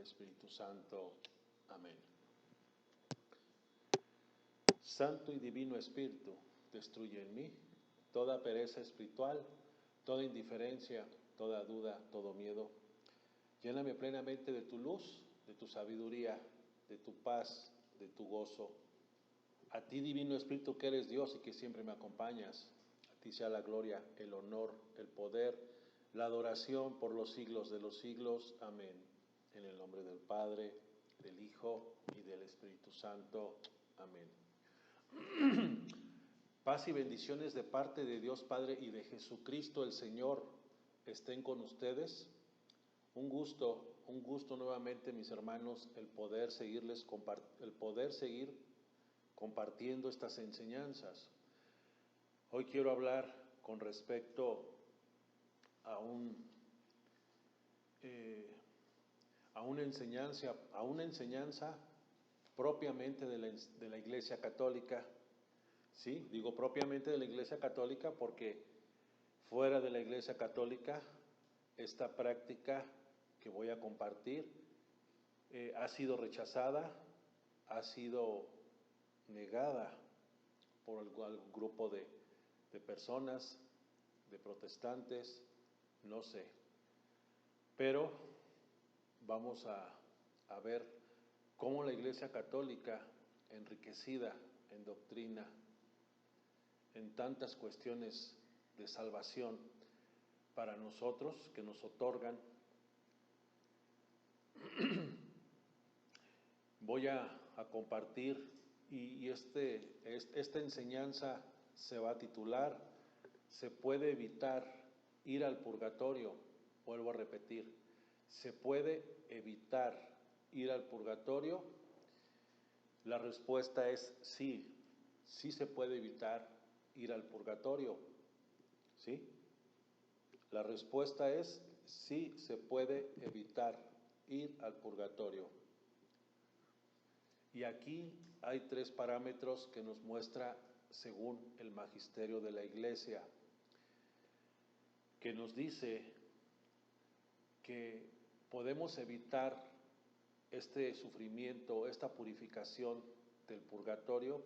Espíritu Santo. Amén. Santo y Divino Espíritu, destruye en mí toda pereza espiritual, toda indiferencia, toda duda, todo miedo. Lléname plenamente de tu luz, de tu sabiduría, de tu paz, de tu gozo. A ti, Divino Espíritu, que eres Dios y que siempre me acompañas, a ti sea la gloria, el honor, el poder, la adoración por los siglos de los siglos. Amén. En el nombre del Padre, del Hijo y del Espíritu Santo. Amén. Paz y bendiciones de parte de Dios Padre y de Jesucristo el Señor estén con ustedes. Un gusto nuevamente, mis hermanos, el poder seguir compartiendo estas enseñanzas. Hoy quiero hablar con respecto a una enseñanza propiamente de la Iglesia Católica. Sí, digo propiamente de la Iglesia Católica porque fuera de la Iglesia Católica esta práctica que voy a compartir ha sido rechazada, ha sido negada por algún grupo de personas, de protestantes, no sé. Pero vamos a ver cómo la Iglesia Católica, enriquecida en doctrina, en tantas cuestiones de salvación para nosotros que nos otorgan, voy a compartir y esta enseñanza se va a titular ¿Se puede evitar ir al purgatorio? Vuelvo a repetir, ¿se puede evitar ir al purgatorio? La respuesta es sí, sí se puede evitar ir al purgatorio, ¿sí? La respuesta es sí se puede evitar ir al purgatorio. Y aquí hay 3 parámetros que nos muestra según el magisterio de la Iglesia, que nos dice que podemos evitar este sufrimiento, esta purificación del purgatorio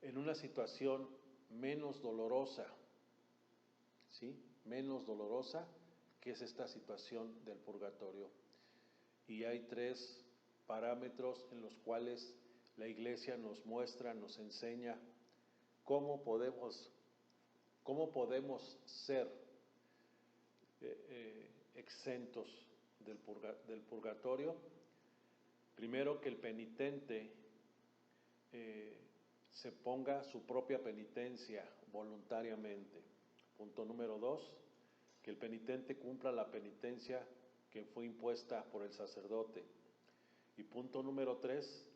en una situación menos dolorosa, ¿sí? Menos dolorosa que es esta situación del purgatorio. Y hay 3 parámetros en los cuales la Iglesia nos muestra, nos enseña cómo podemos ser exentos del purgatorio. Primero, que el penitente se ponga su propia penitencia voluntariamente. Punto número 2, que el penitente cumpla la penitencia que fue impuesta por el sacerdote. Y punto número 3,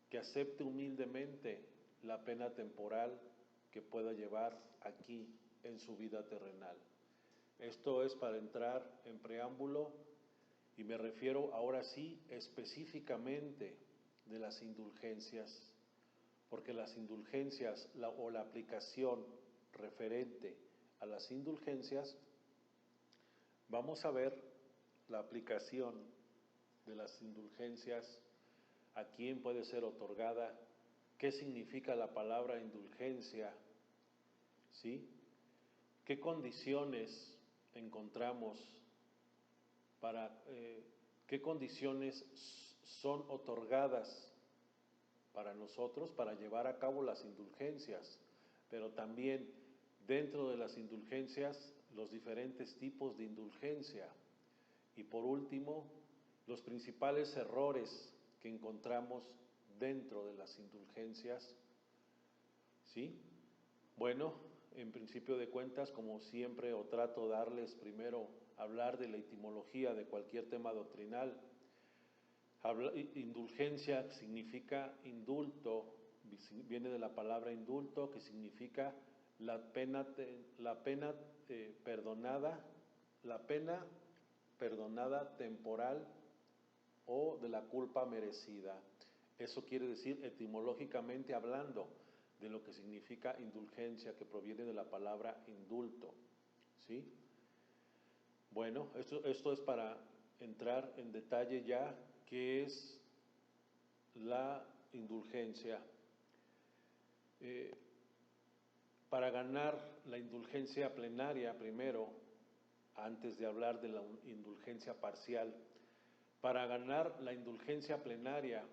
que acepte humildemente la pena temporal que pueda llevar aquí en su vida terrenal. Esto es para entrar en preámbulo y me refiero ahora sí específicamente de las indulgencias, porque las indulgencias o la aplicación referente a las indulgencias, vamos a ver la aplicación de las indulgencias, a quién puede ser otorgada, qué significa la palabra indulgencia, ¿sí? ¿Qué condiciones encontramos qué condiciones son otorgadas para nosotros para llevar a cabo las indulgencias? Pero también dentro de las indulgencias, los diferentes tipos de indulgencia. Y por último, los principales errores que encontramos dentro de las indulgencias, ¿sí? Bueno, en principio de cuentas, como siempre, o trato de darles primero hablar de la etimología de cualquier tema doctrinal. Indulgencia significa indulto, viene de la palabra indulto, que significa la pena perdonada temporal o de la culpa merecida. Eso quiere decir etimológicamente hablando de lo que significa indulgencia, que proviene de la palabra indulto, ¿sí? Bueno, esto es para entrar en detalle ya que es la indulgencia. Para ganar la indulgencia plenaria primero, antes de hablar de la indulgencia parcial, para ganar la indulgencia plenaria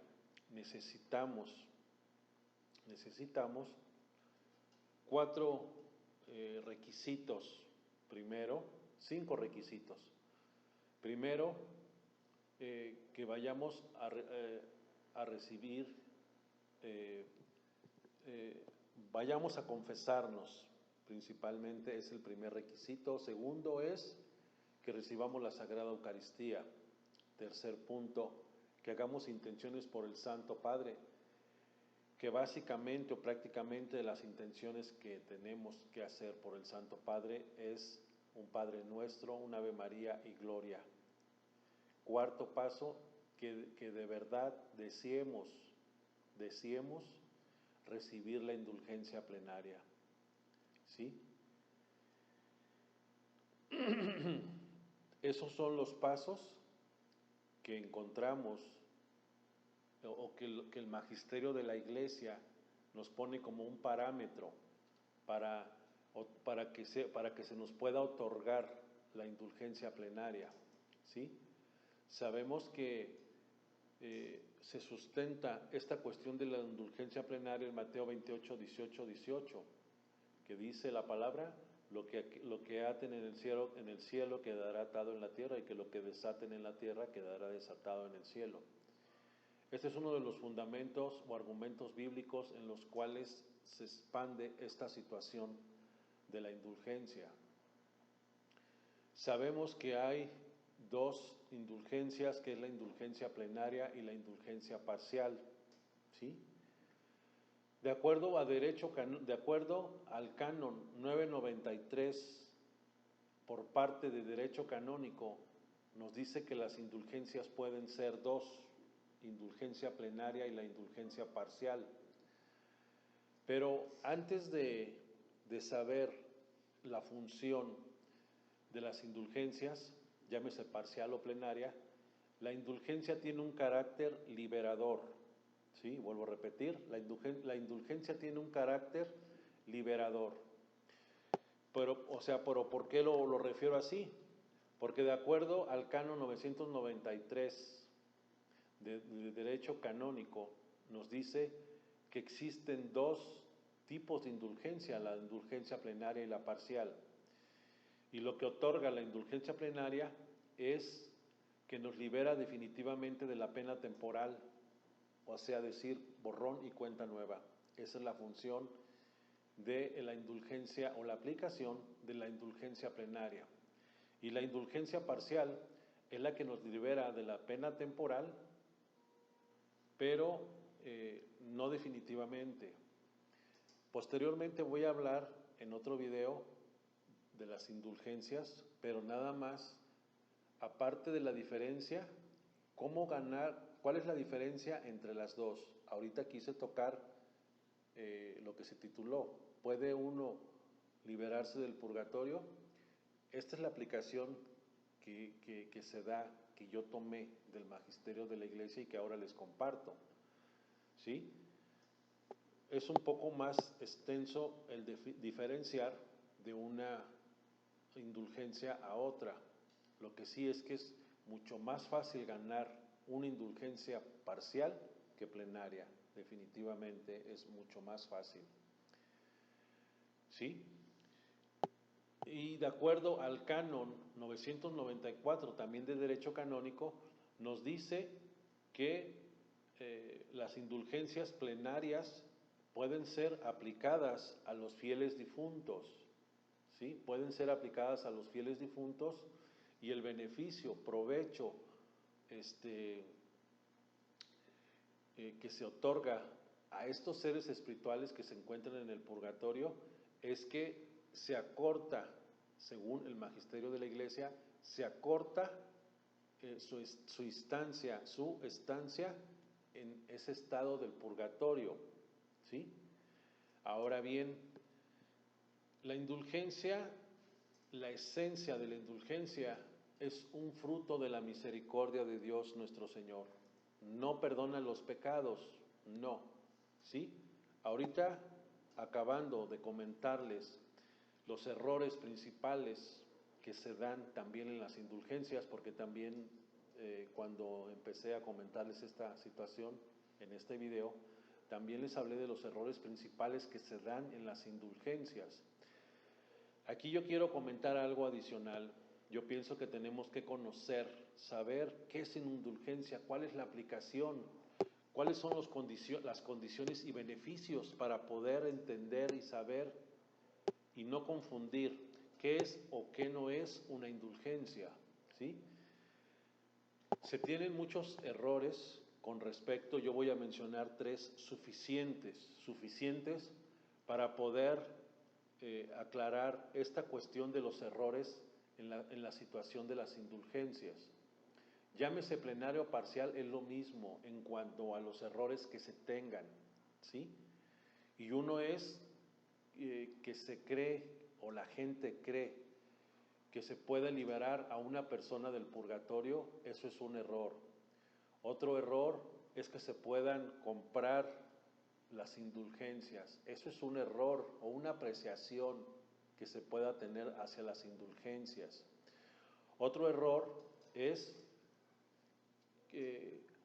necesitamos 4 requisitos. Primero, 5 requisitos. Primero, que vayamos a recibir, vayamos a confesarnos, principalmente es el primer requisito. Segundo es que recibamos la Sagrada Eucaristía. Tercer punto, que hagamos intenciones por el Santo Padre, que básicamente o prácticamente las intenciones que tenemos que hacer por el Santo Padre es un Padre Nuestro, un Ave María y Gloria. Cuarto paso, que de verdad deseemos recibir la indulgencia plenaria. ¿Sí? Esos son los pasos que encontramos o que el magisterio de la Iglesia nos pone como un parámetro para que se nos pueda otorgar la indulgencia plenaria. ¿Sí? Sabemos que se sustenta esta cuestión de la indulgencia plenaria en Mateo 28, 18, que dice la palabra: lo que aten en el cielo quedará atado en la tierra, y que lo que desaten en la tierra quedará desatado en el cielo. Este es uno de los fundamentos o argumentos bíblicos en los cuales se expande esta situación de la indulgencia. Sabemos que hay 2 indulgencias, que es la indulgencia plenaria y la indulgencia parcial, ¿sí? De acuerdo al canon 993 por parte de derecho canónico, nos dice que las indulgencias pueden ser 2, indulgencia plenaria y la indulgencia parcial. Pero antes de saber la función de las indulgencias, llámese parcial o plenaria, la indulgencia tiene un carácter liberador. ¿Sí? Vuelvo a repetir, la indulgencia tiene un carácter liberador. Pero ¿por qué lo refiero así? Porque de acuerdo al canon 993 de derecho canónico, nos dice que existen 2 tipos de indulgencia, la indulgencia plenaria y la parcial. Y lo que otorga la indulgencia plenaria es que nos libera definitivamente de la pena temporal, o sea, decir, borrón y cuenta nueva. Esa es la función de la indulgencia o la aplicación de la indulgencia plenaria. Y la indulgencia parcial es la que nos libera de la pena temporal, pero no definitivamente. Posteriormente voy a hablar en otro video de las indulgencias, pero nada más, aparte de la diferencia, cuál es la diferencia entre las 2. Ahorita quise tocar lo que se tituló, ¿puede uno liberarse del purgatorio? Esta es la aplicación que se da, que yo tomé del magisterio de la Iglesia y que ahora les comparto. ¿Sí? Es un poco más extenso el diferenciar de una indulgencia a otra. Lo que sí es que es mucho más fácil ganar una indulgencia parcial que plenaria. Definitivamente es mucho más fácil. ¿Sí? Y de acuerdo al canon 994, también de derecho canónico, nos dice que las indulgencias plenarias pueden ser aplicadas a los fieles difuntos, ¿sí? Pueden ser aplicadas a los fieles difuntos, y el beneficio, provecho que se otorga a estos seres espirituales que se encuentran en el purgatorio es que se acorta, según el magisterio de la Iglesia, se acorta su estancia en ese estado del purgatorio, ¿sí? Ahora bien, la indulgencia, la esencia de la indulgencia es un fruto de la misericordia de Dios nuestro Señor. no perdona los pecados, no, ¿sí? Ahorita, acabando de comentarles los errores principales que se dan también en las indulgencias, porque también cuando empecé a comentarles esta situación en este video, también les hablé de los errores principales que se dan en las indulgencias. Aquí yo quiero comentar algo adicional. Yo pienso que tenemos que conocer, saber qué es indulgencia, cuál es la aplicación, cuáles son las condiciones y beneficios para poder entender y saber y no confundir qué es o qué no es una indulgencia, ¿sí? Se tienen muchos errores con respecto, yo voy a mencionar 3 suficientes para poder aclarar esta cuestión de los errores en la situación de las indulgencias. Llámese plenario o parcial, es lo mismo en cuanto a los errores que se tengan, ¿sí? Y uno es que se cree o la gente cree que se puede liberar a una persona del purgatorio, eso es un error. Otro error es que se puedan comprar las indulgencias, eso es un error o una apreciación que se pueda tener hacia las indulgencias. Otro error es,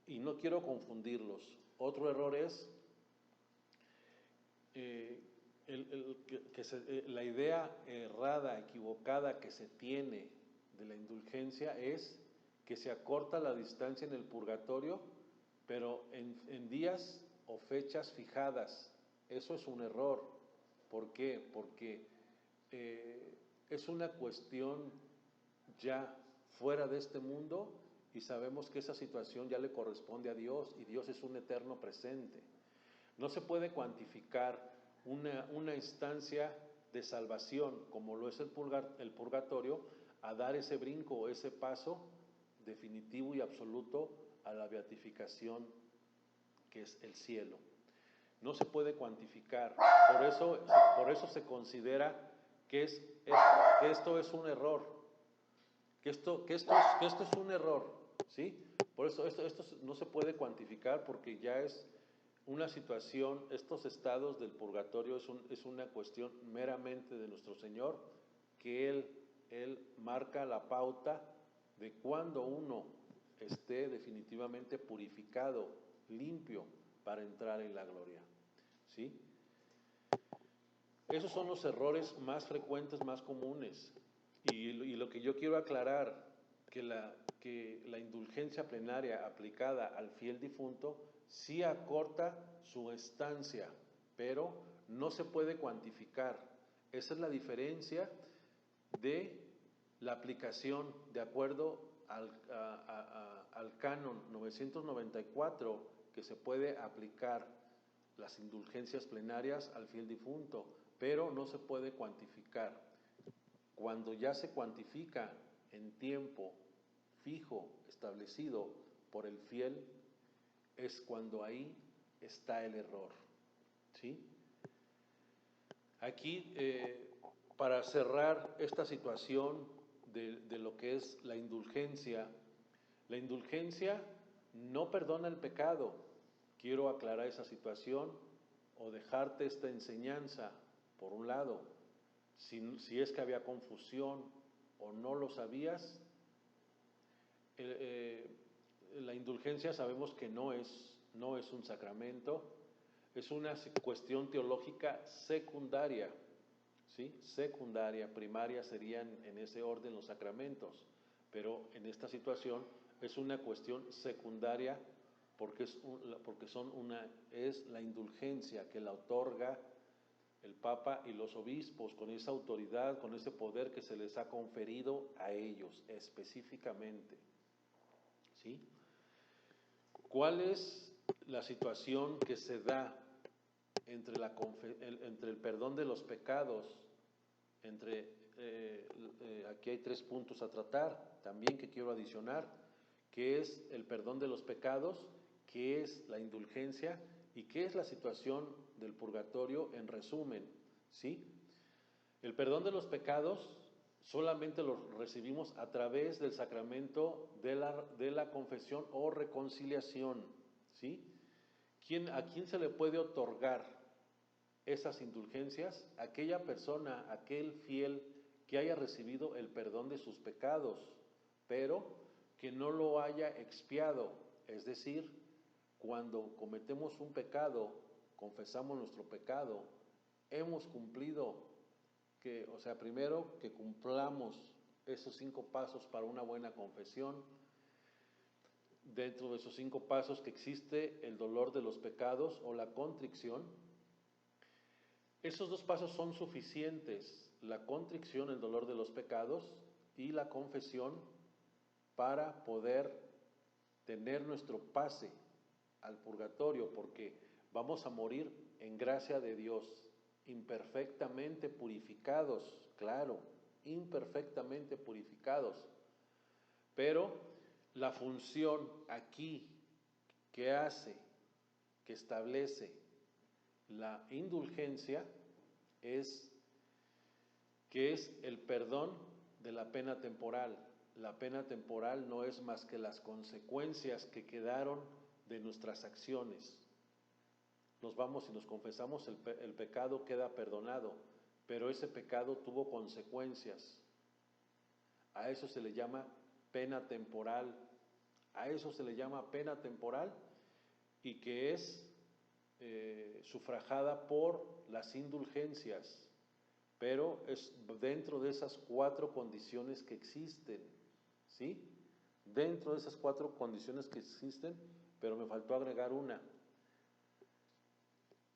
y no quiero confundirlos, otro error es la idea errada, equivocada que se tiene de la indulgencia es que se acorta la distancia en el purgatorio, pero en días o fechas fijadas. Eso es un error. ¿Por qué? Porque es una cuestión ya fuera de este mundo y sabemos que esa situación ya le corresponde a Dios y Dios es un eterno presente. No se puede cuantificar una instancia de salvación como lo es el purgatorio a dar ese brinco, ese paso definitivo y absoluto a la beatificación que es el cielo. No se puede cuantificar, por eso se considera que esto es un error, que esto es un error, ¿sí? Por eso esto no se puede cuantificar porque ya es una situación, estos estados del purgatorio es una cuestión meramente de nuestro Señor, que Él marca la pauta de cuando uno esté definitivamente purificado, limpio, para entrar en la gloria, ¿sí? Esos son los errores más frecuentes, más comunes, y lo que yo quiero aclarar, que la indulgencia plenaria aplicada al fiel difunto sí acorta su estancia, pero no se puede cuantificar. Esa es la diferencia de la aplicación de acuerdo al canon 994, que se puede aplicar las indulgencias plenarias al fiel difunto, pero no se puede cuantificar. Cuando ya se cuantifica en tiempo fijo, establecido por el fiel, es cuando ahí está el error, ¿sí? Aquí, para cerrar esta situación de lo que es la indulgencia no perdona el pecado. Quiero aclarar esa situación o dejarte esta enseñanza, por un lado, si es que había confusión o no lo sabías. La indulgencia sabemos que no es un sacramento, es una cuestión teológica secundaria, ¿sí? Secundaria, primaria serían en ese orden los sacramentos, pero en esta situación es una cuestión secundaria porque es la indulgencia que la otorga el Papa y los obispos con esa autoridad, con ese poder que se les ha conferido a ellos específicamente, ¿sí? ¿Cuál es la situación que se da entre el perdón de los pecados? Aquí hay 3 puntos a tratar también que quiero adicionar, que es el perdón de los pecados, que es la indulgencia y qué es la situación del purgatorio en resumen, ¿sí? El perdón de los pecados solamente lo recibimos a través del sacramento de la confesión o reconciliación, ¿sí? ¿A quién se le puede otorgar esas indulgencias? Aquella persona, aquel fiel que haya recibido el perdón de sus pecados, pero que no lo haya expiado. Es decir, cuando cometemos un pecado, confesamos nuestro pecado, hemos cumplido primero que cumplamos esos 5 pasos para una buena confesión. Dentro de esos 5 pasos que existe el dolor de los pecados o la contrición. Esos 2 pasos son suficientes, la contrición, el dolor de los pecados, y la confesión, para poder tener nuestro pase al purgatorio, porque vamos a morir en gracia de Dios, imperfectamente purificados, claro, imperfectamente purificados, pero la función aquí que hace, que establece la indulgencia es el perdón de la pena temporal. La pena temporal no es más que las consecuencias que quedaron de nuestras acciones. Nos vamos y nos confesamos, el pecado queda perdonado, pero ese pecado tuvo consecuencias. A eso se le llama pena temporal. A eso se le llama pena temporal, y que es sufragada por las indulgencias, pero es dentro de esas 4 condiciones que existen, ¿sí? Dentro de esas 4 condiciones que existen, pero me faltó agregar una,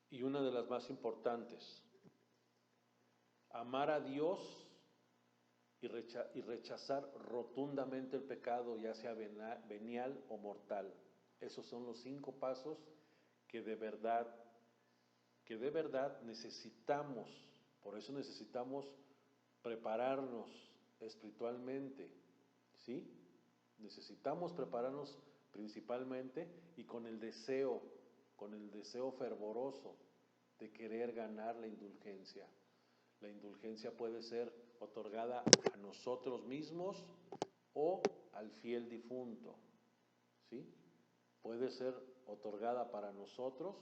y una de las más importantes: amar a Dios y rechazar rotundamente el pecado, ya sea venial o mortal. Esos son los 5 pasos que de verdad necesitamos. Por eso necesitamos prepararnos espiritualmente, ¿sí? Necesitamos prepararnos principalmente, y con el deseo fervoroso de querer ganar la indulgencia. La indulgencia puede ser otorgada a nosotros mismos o al fiel difunto, ¿sí? Puede ser otorgada para nosotros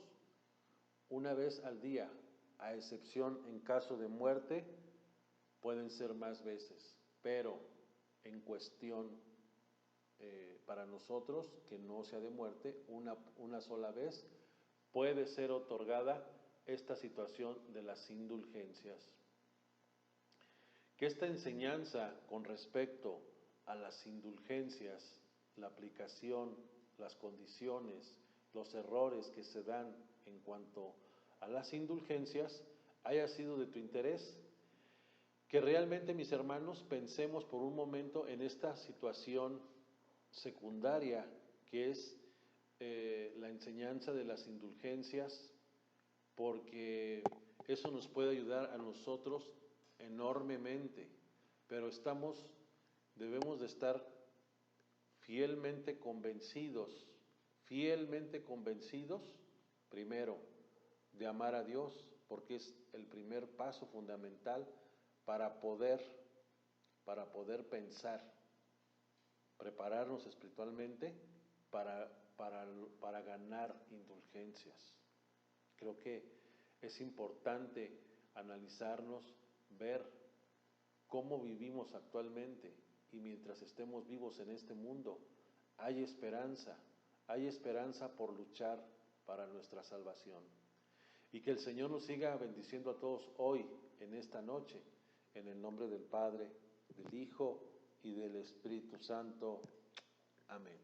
una vez al día, a excepción en caso de muerte, pueden ser más veces, pero en cuestión para nosotros, que no sea de muerte, una sola vez puede ser otorgada esta situación de las indulgencias. Que esta enseñanza con respecto a las indulgencias, la aplicación, las condiciones, los errores que se dan en cuanto a las indulgencias haya sido de tu interés. Que realmente, mis hermanos, pensemos por un momento en esta situación secundaria que es la enseñanza de las indulgencias, porque eso nos puede ayudar a nosotros enormemente, pero debemos de estar fielmente convencidos, primero, de amar a Dios, porque es el primer paso fundamental para poder pensar, prepararnos espiritualmente para ganar indulgencias. Creo que es importante analizarnos, ver cómo vivimos actualmente, y mientras estemos vivos en este mundo, hay esperanza por luchar para nuestra salvación. Y que el Señor nos siga bendiciendo a todos hoy, en esta noche, en el nombre del Padre, del Hijo y del Espíritu Santo. Amén.